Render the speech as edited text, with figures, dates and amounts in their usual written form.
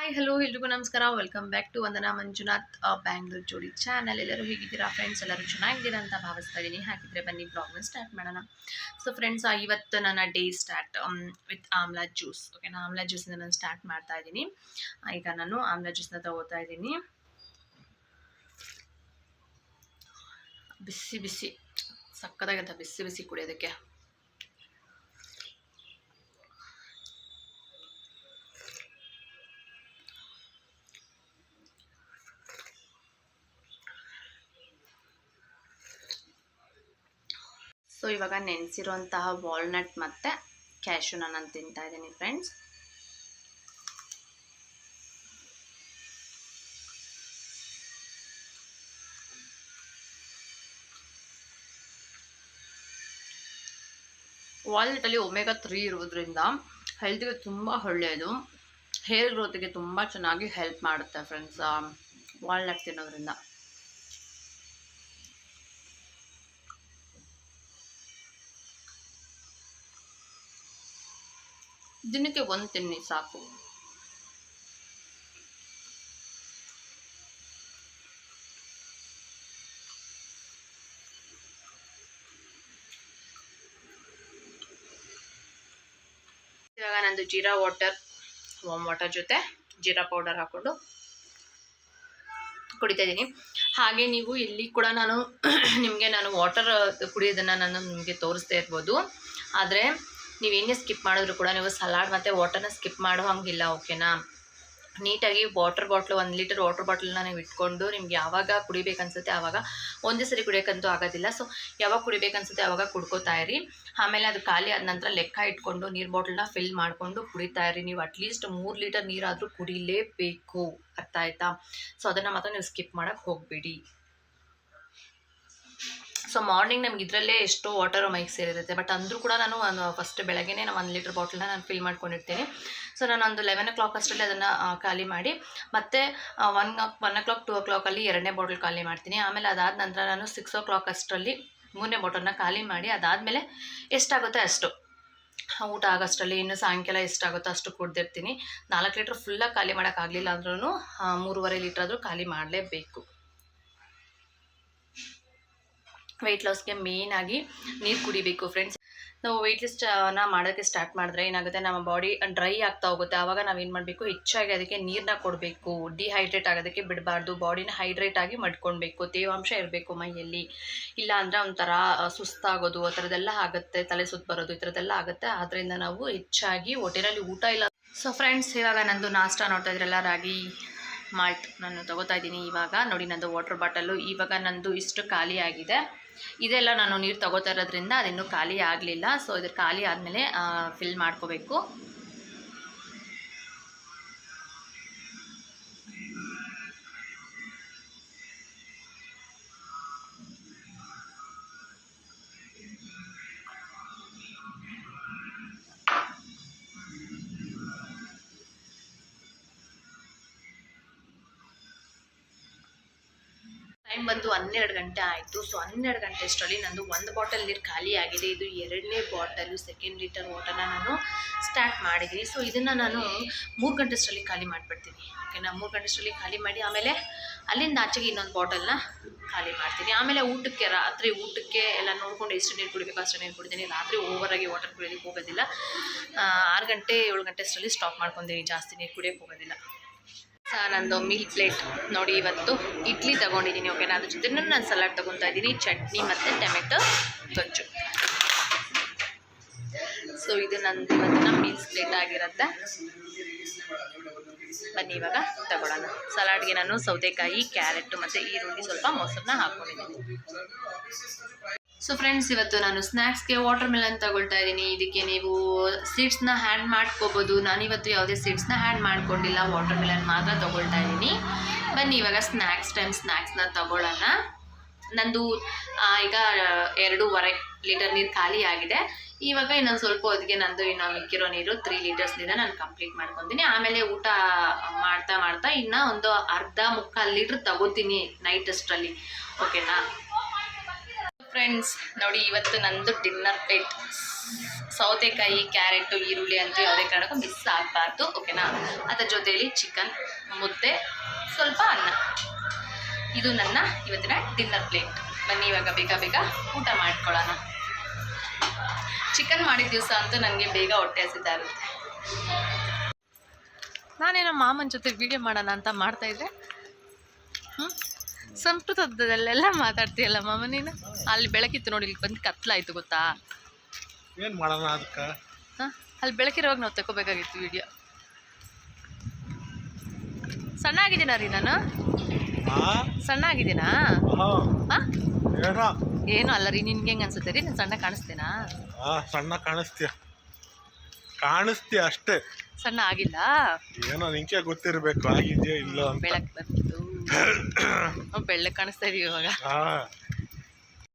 Hi hello ಎಲ್ರಿಗೂ ನಮಸ್ಕಾರ. Welcome back to ವಂದನಾ ಮಂಜುನಾಥ್ ಬ್ಯಾಂಗ್ಳೂರ್ ಜೋಡಿ ಚಾನಲ್. ಎಲ್ಲರೂ ಹೇಗಿದ್ದೀರಾ ಫ್ರೆಂಡ್ಸ್? ಎಲ್ಲರೂ ಚೆನ್ನಾಗಿದ್ದೀರಾ ಅಂತ ಭಾವಿಸ್ತಾ ಇದ್ದೀನಿ. ಹಾಗಿದ್ರೆ ಬನ್ನಿ ಬ್ಲಾಗ್ನ ಸ್ಟಾರ್ಟ್ ಮಾಡೋಣ. ಸೊ ಫ್ರೆಂಡ್ಸ್, ಇವತ್ತು ನನ್ನ day start with amla juice. ಓಕೆನಾ, ಆಮ್ಲಾ ಜ್ಯೂಸಿಂದ ನಾನು ಸ್ಟಾರ್ಟ್ ಮಾಡ್ತಾ ಇದ್ದೀನಿ. ಈಗ ನಾನು ಆಮ್ಲಾ ಜ್ಯೂಸ್ನ ತಗೋತಾ ಇದ್ದೀನಿ. ಬಿಸಿ ಬಿಸಿ ಸಕ್ಕತ್ತಾಗಂತ ಬಿಸಿ ಬಿಸಿ ಕುಡಿಯೋದಕ್ಕೆ. ಸೊ ಇವಾಗ ನೆನೆಸಿರುವಂತಹ ವಾಲ್ನಟ್ ಮತ್ತು ಕ್ಯಾಶುನ ನಾನು ತಿಂತಾ ಇದ್ದೀನಿ ಫ್ರೆಂಡ್ಸ್. ವಾಲ್ನಟಲ್ಲಿ ಒಮೆಗಾ 3 ಇರೋದ್ರಿಂದ ಹೆಲ್ತ್ಗೆ ತುಂಬ ಒಳ್ಳೆಯದು. ಹೇರ್ ಗ್ರೋತಿಗೆ ತುಂಬ ಚೆನ್ನಾಗಿ ಹೆಲ್ಪ್ ಮಾಡುತ್ತೆ ಫ್ರೆಂಡ್ಸ್ ವಾಲ್ನಟ್ ತಿನ್ನೋದ್ರಿಂದ. ದಿನಕ್ಕೆ ಒಂದು ತಿನ್ನಿ ಸಾಕು. ಇವಾಗ ನಂದು ಜೀರಾ ವಾಮ್ ವಾಟರ್ ಜೊತೆ ಜೀರಾ ಪೌಡರ್ ಹಾಕ್ಕೊಂಡು ಕುಡಿತಾ ಇದ್ದೀನಿ. ಹಾಗೆ ನೀವು ಇಲ್ಲಿ ಕೂಡ ನಿಮಗೆ ನಾನು ವಾಟರ್ ಕುಡಿಯೋದನ್ನು ನಾನು ನಿಮಗೆ ತೋರಿಸ್ತಾ ಇರ್ಬೋದು. ಆದರೆ ನೀವೇನೇ ಸ್ಕಿಪ್ ಮಾಡಿದ್ರು ಕೂಡ ನೀವು ಸಲಾಡ್ ಮತ್ತು ವಾಟರ್ನ ಸ್ಕಿಪ್ ಮಾಡೋ ಹಂಗಿಲ್ಲ. ಓಕೆನಾ, ನೀಟಾಗಿ ವಾಟರ್ ಬಾಟ್ಲು 1 ಲೀಟರ್ ವಾಟರ್ ಬಾಟ್ಲನ್ನ ನೀವು ಇಟ್ಕೊಂಡು ನಿಮ್ಗೆ ಯಾವಾಗ ಕುಡಿಬೇಕನ್ಸುತ್ತೆ ಆವಾಗ, ಒಂದೇ ಸರಿ ಕುಡಿಯೋಕ್ಕಂತೂ ಆಗೋದಿಲ್ಲ. ಸೊ ಯಾವಾಗ ಕುಡಿಬೇಕನ್ಸುತ್ತೆ ಆವಾಗ ಕುಡ್ಕೋತಾ ಇರಿ. ಆಮೇಲೆ ಅದು ಖಾಲಿ ಆದ ನಂತರ ಲೆಕ್ಕ ಇಟ್ಕೊಂಡು ನೀರು ಬಾಟಲ್ನ ಫಿಲ್ ಮಾಡಿಕೊಂಡು ಕುಡಿತಾ ಇರಿ. ನೀವು ಅಟ್ಲೀಸ್ಟ್ 3 ಲೀಟರ್ ನೀರಾದರೂ ಕುಡಿಲೇಬೇಕು, ಅರ್ಥ ಆಯ್ತಾ? ಸೊ ಅದನ್ನು ಮಾತ್ರ ನೀವು ಸ್ಕಿಪ್ ಮಾಡೋಕ್ಕೆ ಹೋಗಬೇಡಿ. ಸೊ ಮಾರ್ನಿಂಗ್ ನಮ್ಗೆ ಇದರಲ್ಲೇ ಎಷ್ಟೋ ವಾಟರ್ ಮೈಕ್ ಸೇರಿರುತ್ತೆ, ಬಟ್ ಅಂದರೂ ಕೂಡ ನಾನು ಫಸ್ಟ್ ಬೆಳಗ್ಗೆನೇ 1 ಲೀಟರ್ ಬಾಟಲ್ನ ನಾನು ಫಿಲ್ ಮಾಡ್ಕೊಂಡಿರ್ತೀನಿ. ಸೊ ನಾನು ಒಂದು 11 o'clock ಅಷ್ಟರಲ್ಲಿ ಅದನ್ನು ಖಾಲಿ ಮಾಡಿ ಮತ್ತೆ 1 o'clock 2 o'clockಲ್ಲಿ 2ನೇ ಬಾಟಲ್ ಖಾಲಿ ಮಾಡ್ತೀನಿ. ಆಮೇಲೆ ಅದಾದ ನಂತರ ನಾನು 6 o'clock ಅಷ್ಟರಲ್ಲಿ 3ನೇ ಬಾಟಲ್ನ ಖಾಲಿ ಮಾಡಿ ಅದಾದಮೇಲೆ ಎಷ್ಟಾಗುತ್ತೆ ಅಷ್ಟು ಊಟ ಆಗೋಷ್ಟರಲ್ಲಿ, ಇನ್ನು ಸಾಯಂಕಾಲ ಎಷ್ಟಾಗುತ್ತೋ ಅಷ್ಟು ಕುಡ್ದಿರ್ತೀನಿ. 4 ಲೀಟ್ರ್ ಫುಲ್ಲಾಗಿ ಖಾಲಿ ಮಾಡೋಕ್ಕಾಗಲಿಲ್ಲ ಅಂದ್ರೂ 3.5 ಲೀಟ್ರ್ ಆದರೂ ಖಾಲಿ ಮಾಡಲೇಬೇಕು. ವೆಯ್ಟ್ ಲಾಸ್ಗೆ ಮೇಯ್ನಾಗಿ ನೀರು ಕುಡಿಬೇಕು ಫ್ರೆಂಡ್ಸ್. ನಾವು ವೆಯ್ಟ್ ಲಿಸ್ಟನ್ನ ಮಾಡೋಕ್ಕೆ ಸ್ಟಾರ್ಟ್ ಮಾಡಿದ್ರೆ ಏನಾಗುತ್ತೆ, ನಮ್ಮ ಬಾಡಿ ಡ್ರೈ ಆಗ್ತಾ ಹೋಗುತ್ತೆ. ಆವಾಗ ನಾವೇನು ಮಾಡಬೇಕು, ಹೆಚ್ಚಾಗಿ ಅದಕ್ಕೆ ನೀರನ್ನ ಕೊಡಬೇಕು. ಡಿಹೈಡ್ರೇಟ್ ಆಗೋದಕ್ಕೆ ಬಿಡಬಾರ್ದು. ಬಾಡಿನ ಹೈಡ್ರೇಟ್ ಆಗಿ ಮಾಡ್ಕೊಳ್ಬೇಕು. ತೇವಾಂಶ ಇರಬೇಕು ಮೈಯಲ್ಲಿ. ಇಲ್ಲ ಅಂದರೆ ಒಂಥರ ಸುಸ್ತಾಗೋದು ಆ ಥರದ್ದೆಲ್ಲ ಆಗುತ್ತೆ, ತಲೆ ಸುತ್ತ ಬರೋದು ಈ ಥರದ್ದೆಲ್ಲ ಆಗುತ್ತೆ. ಆದ್ದರಿಂದ ನಾವು ಹೆಚ್ಚಾಗಿ ಹೊಟ್ಟೆನಲ್ಲಿ ಊಟ ಇಲ್ಲ. ಸೊ ಫ್ರೆಂಡ್ಸ್, ಇವಾಗ ನಂದು ನಾಷ್ಟ ನೋಡ್ತಾ ಇದ್ರಲ್ಲ, ರಾಗಿ ಮಾಲ್ಟ್ ನಾನು ತೊಗೋತಾ ಇದ್ದೀನಿ. ಇವಾಗ ನೋಡಿ, ನಂದು ವಾಟರ್ ಬಾಟಲು ಇವಾಗ ನಂದು ಇಷ್ಟು ಖಾಲಿ ಆಗಿದೆ. ಇದೆಲ್ಲ ನಾನು ನೀರು ತೊಗೋತಾ ಇರೋದ್ರಿಂದ ಅದಿನ್ನೂ ಖಾಲಿ ಆಗಲಿಲ್ಲ. ಸೊ ಇದ್ರ ಖಾಲಿ ಆದಮೇಲೆ ಫಿಲ್ ಮಾಡ್ಕೋಬೇಕು. ಟೈಮ್ ಬಂದು 12 ಗಂಟೆ ಆಯಿತು. ಸೊ 12 ಗಂಟೆ ಅಷ್ಟರಲ್ಲಿ ನಂದು 1 ಬಾಟಲ್ ನೀರು ಖಾಲಿ ಆಗಿದೆ. ಇದು 2ನೇ ಬಾಟಲು 2 ಲೀಟರ್ ವಾಟರ್ನ ನಾನು ಸ್ಟಾರ್ಟ್ ಮಾಡಿದ್ದೀನಿ. ಸೊ ಇದನ್ನು ನಾನು 3 ಗಂಟೆ ಅಷ್ಟರಲ್ಲಿ ಖಾಲಿ ಮಾಡಿಬಿಡ್ತೀನಿ. ಓಕೆನಾ, 3 ಗಂಟೆ ಅಷ್ಟರಲ್ಲಿ ಖಾಲಿ ಮಾಡಿ ಆಮೇಲೆ ಅಲ್ಲಿಂದ ಆಚೆಗೆ ಇನ್ನೊಂದು ಬಾಟಲ್ನ ಖಾಲಿ ಮಾಡ್ತೀನಿ. ಆಮೇಲೆ ಊಟಕ್ಕೆ, ರಾತ್ರಿ ಊಟಕ್ಕೆ ಎಲ್ಲ ನೋಡ್ಕೊಂಡು ಎಷ್ಟು ನೀರು ಕುಡಿಬೇಕು ಅಷ್ಟು ನೀರು ಕುಡಿತೀನಿ. ರಾತ್ರಿ ಓವರಾಗಿ ವಾಟರ್ ಕುಡಿಯೋದಕ್ಕೆ ಹೋಗೋದಿಲ್ಲ. 6 ಗಂಟೆ 7 ಗಂಟೆ ಅಷ್ಟರಲ್ಲಿ ಸ್ಟಾಪ್ ಮಾಡ್ಕೊತೀನಿ, ಜಾಸ್ತಿ ನೀರು ಕುಡಿಯೋಕ್ಕೆ ಹೋಗೋದಿಲ್ಲ. ನಂದು ಮೀಲ್ ಪ್ಲೇಟ್ ನೋಡಿ, ಇವತ್ತು ಇಡ್ಲಿ ತೊಗೊಂಡಿದ್ದೀನಿ. ಓಕೆನಾ, ಅದ್ರ ಜೊತೆ ನಾನು ಸಲಾಡ್ ತೊಗೊತಾ ಇದ್ದೀನಿ, ಚಟ್ನಿ ಮತ್ತು ಟೊಮೆಟೊ ಗೊಜ್ಜು. ಸೊ ಇದು ನಂದು ಇವತ್ತಿನ ಮೀಲ್ಸ್ ಪ್ಲೇಟ್ ಆಗಿರುತ್ತೆ. ಬನ್ನಿ ಇವಾಗ ತಗೊಳ್ಳೋಣ. ಸಲಾಡ್ಗೆ ನಾನು ಸೌತೆಕಾಯಿ, ಕ್ಯಾರೆಟು ಮತ್ತು ಈರುಳ್ಳಿ, ಸ್ವಲ್ಪ ಮೊಸರನ್ನ ಹಾಕ್ಕೊಂಡಿದ್ದೀನಿ. ಸೊ ಫ್ರೆಂಡ್ಸ್, ಇವತ್ತು ನಾನು ಸ್ನ್ಯಾಕ್ಸ್ಗೆ ವಾಟರ್ ಮೆಲನ್ ತಗೊಳ್ತಾ ಇದ್ದೀನಿ. ಇದಕ್ಕೆ ನೀವು ಸೀಡ್ಸ್ನ ಹ್ಯಾಡ್ ಮಾಡ್ಕೋಬೋದು. ನಾನಿವತ್ತು ಯಾವುದೇ ಸೀಡ್ಸ್ನ ಹ್ಯಾಡ್ ಮಾಡ್ಕೊಂಡಿಲ್ಲ, ವಾಟರ್ ಮೆಲನ್ ಮಾತ್ರ ತೊಗೊಳ್ತಾ ಇದ್ದೀನಿ. ಬನ್ನಿ ಇವಾಗ ಸ್ನ್ಯಾಕ್ಸ್ನ ತಗೊಳ್ಳೋಣ. ನಂದು ಈಗ 2.5 ಲೀಟರ್ ನೀರು ಖಾಲಿ ಆಗಿದೆ. ಇವಾಗ ಇನ್ನೊಂದು ಸ್ವಲ್ಪ ಹೊತ್ತಿಗೆ ನಂದು ಇನ್ನು ಮಿಕ್ಕಿರೋ ನೀರು 3 ಲೀಟರ್ಸ್ ನೀರು ನಾನು ಕಂಪ್ಲೀಟ್ ಮಾಡ್ಕೊತೀನಿ. ಆಮೇಲೆ ಊಟ ಮಾಡ್ತಾ ಇನ್ನು ಒಂದು ಅರ್ಧ 3/4 ಲೀಟ್ರ್ ತಗೋತೀನಿ ನೈಟ್ ಅಷ್ಟರಲ್ಲಿ. ಓಕೆನಾ ಫ್ರೆಂಡ್ಸ್ ನೋಡಿ, ಇವತ್ತು ನಂದು ಡಿನ್ನರ್ ಪ್ಲೇಟ್ ಸೌತೆಕಾಯಿ, ಕ್ಯಾರೆಟು, ಈರುಳ್ಳಿ ಅಂತೂ ಯಾವುದೇ ಕಾರಣಕ್ಕೂ ಮಿಸ್ ಆಗಬಾರ್ದು, ಓಕೆನಾ. ಅದರ ಜೊತೆಯಲ್ಲಿ ಚಿಕನ್, ಮುದ್ದೆ, ಸ್ವಲ್ಪ ಅನ್ನ. ಇದು ನನ್ನ ಇವತ್ತಿನ ಡಿನ್ನರ್ ಪ್ಲೇಟ್. ಬನ್ನಿ ಇವಾಗ ಬೇಗ ಬೇಗ ಊಟ ಮಾಡ್ಕೊಳ್ಳೋಣ. ಚಿಕನ್ ಮಾಡಿದ ದಿವಸ ಅಂತೂ ನನಗೆ ಬೇಗ ಹೊಟ್ಟೆ ಹಸಿತಾ ಇರುತ್ತೆ. ನಾನೇನೋ ಮಾಮನ ಜೊತೆ ವೀಡಿಯೋ ಮಾಡೋಣ ಅಂತ ಮಾಡ್ತಾಯಿದ್ದೆ. ಸಂಸ್ಕೃತದಲ್ಲೆಲ್ಲ ಮಾತಾಡ್ತೀಯಲ್ಲ ಮಾಮ ನೀನು. ಅಲ್ಲಿ ಬೆಳಕಿತ್ತು ನೋಡಿ, ಇಲ್ಲಿ ಬಂದು ಕತ್ಲಾಯ್ತು ಗೊತ್ತಾ. ಏನು ಮಾಡೋಣ ಅದಕ್ಕೆ? ಹಾಂ, ಅಲ್ಲಿ ಬೆಳಕಿರುವಾಗ ನಾವು ತಗೋಬೇಕಾಗಿತ್ತು ವೀಡಿಯೋ. ಸಣ್ಣ ಆಗಿದ್ದೀನಾ ರೀ ನಾನು? ಸಣ್ಣ ಆಗಿದ್ದೀನಾ? ಹಾಂ, ಏನು ಅಲ್ಲ ರೀ. ನಿನ್ಗೆ ಹೆಂಗೆ ಅನ್ಸುತ್ತೆ ರೀ? ನಾನು ಸಣ್ಣ ಕಾಣಿಸ್ತೇನಾ? ಸಣ್ಣ ಕಾಣಿಸ್ತೀಯ ಅಷ್ಟೇ, ಸಣ್ಣ ಆಗಿಲ್ಲ. ಏನೋ ನಿಂಗೆ ಗೊತ್ತಿರಬೇಕು ಆಗಿದೆಯೋ ಇಲ್ಲೋ ಅಂತ. ಬೆಳಕು ಬಂತು, ಬೆಳ್ಳಗೆ ಕಾಣಿಸ್ತಾ ಇದೀವಿ ಇವಾಗ.